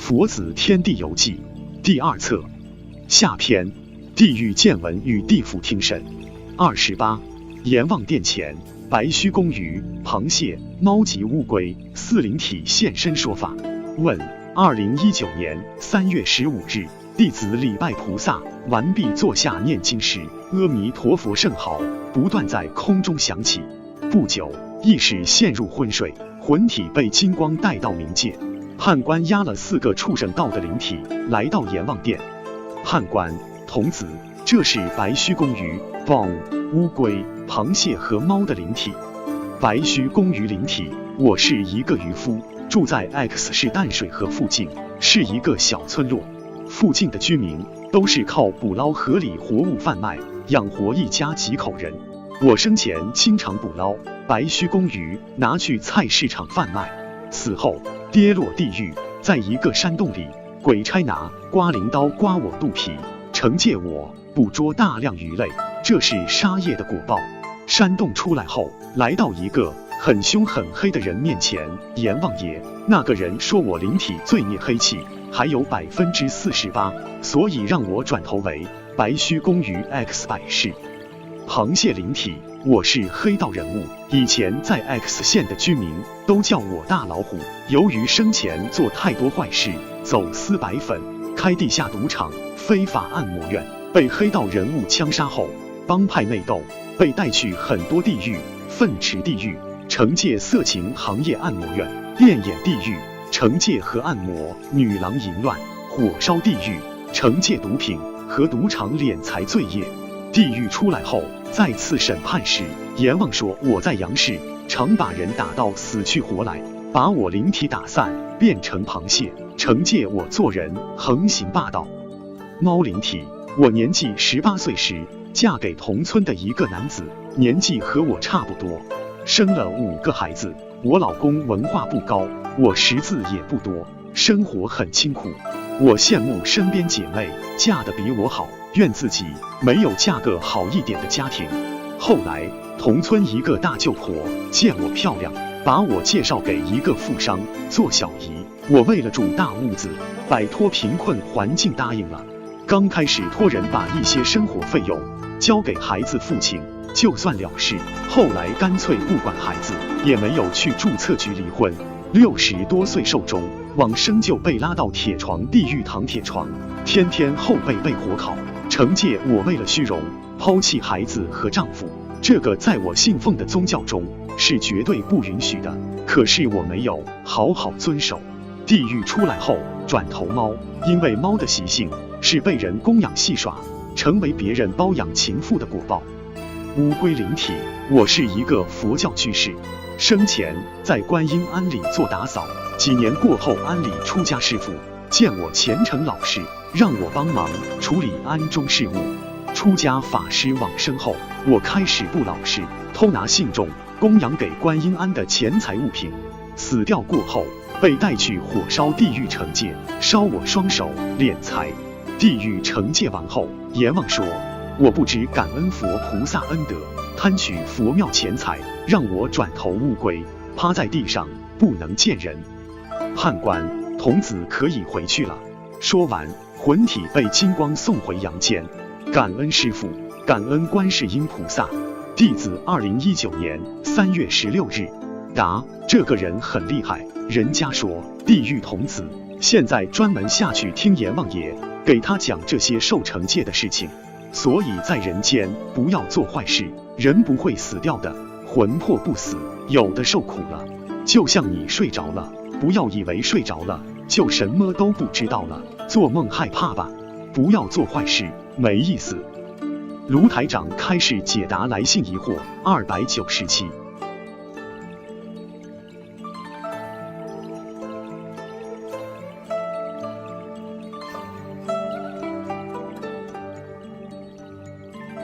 佛子天地游记》第2册下篇，地狱见闻与地府听审。28. 阎王殿前，白须公鱼、螃蟹、猫及乌龟四灵体现身说法。问：2019年3月15日，弟子礼拜菩萨完毕，坐下念经时，阿弥陀佛圣号不断在空中响起。不久，意识陷入昏睡，魂体被金光带到冥界。判官押了4个畜生道的灵体来到阎王殿。判官：童子，这是白须公鱼、乌龟、螃蟹和猫的灵体。白须公鱼灵体：我是一个渔夫，住在 X 市淡水河附近，是一个小村落。附近的居民都是靠捕捞河里活物贩卖养活一家几口人。我生前经常捕捞白须公鱼，拿去菜市场贩卖，死后跌落地狱，在一个山洞里，鬼差拿刮鳞刀刮我肚皮，惩戒我捕捉大量鱼类，这是杀业的果报。山洞出来后，来到一个很凶很黑的人面前，阎王爷，那个人说我灵体罪孽黑气还有48%，所以让我转头为白须公鱼 X 百世。螃蟹灵体：我是黑道人物，以前在 X 县的居民都叫我大老虎。由于生前做太多坏事，走私白粉，开地下赌场、非法按摩院，被黑道人物枪杀后，帮派内斗，被带去很多地狱：粪池地狱、惩戒色情行业按摩院、电眼地狱、惩戒和按摩女郎淫乱、火烧地狱、惩戒毒品和赌场敛财罪业。地狱出来后，再次审判时，阎王说我在阳世常把人打到死去活来，把我灵体打散变成螃蟹，惩戒我做人横行霸道。猫灵体：我年纪18岁时嫁给同村的一个男子，年纪和我差不多，生了5个孩子。我老公文化不高，我识字也不多，生活很清苦。我羡慕身边姐妹嫁得比我好，怨自己没有嫁个好一点的家庭。后来同村一个大舅婆见我漂亮，把我介绍给一个富商做小姨。我为了住大屋子，摆脱贫困环境答应了。刚开始托人把一些生活费用交给孩子父亲，就算了事。后来干脆不管孩子，也没有去注册局离婚。60多岁寿终，往生就被拉到铁床地狱躺铁床，天天后背被火烤，惩戒我为了虚荣抛弃孩子和丈夫。这个在我信奉的宗教中是绝对不允许的，可是我没有好好遵守。地狱出来后转投猫，因为猫的习性是被人供养戏耍，成为别人包养情妇的果报。乌龟灵体：我是一个佛教居士，生前在观音庵里做打扫，几年过后，庵里出家师父见我虔诚老实，让我帮忙处理庵中事务。出家法师往生后，我开始不老实，偷拿信众供养给观音庵的钱财物品。死掉过后，被带去火烧地狱惩戒，烧我双手敛财。地狱惩戒完后，阎王说我不知感恩佛菩萨恩德，贪取佛庙钱财，让我转投乌龟，趴在地上不能见人。判官：童子可以回去了。说完，魂体被金光送回阳间。感恩师父，感恩观世音菩萨。弟子2019年3月16日。答：这个人很厉害，人家说地狱童子现在专门下去听阎王爷给他讲这些受惩戒的事情，所以在人间不要做坏事，人不会死掉的，魂魄不死，有的受苦了。就像你睡着了，不要以为睡着了就什么都不知道了，做梦害怕吧，不要做坏事，没意思。卢台长开示解答来信疑惑297。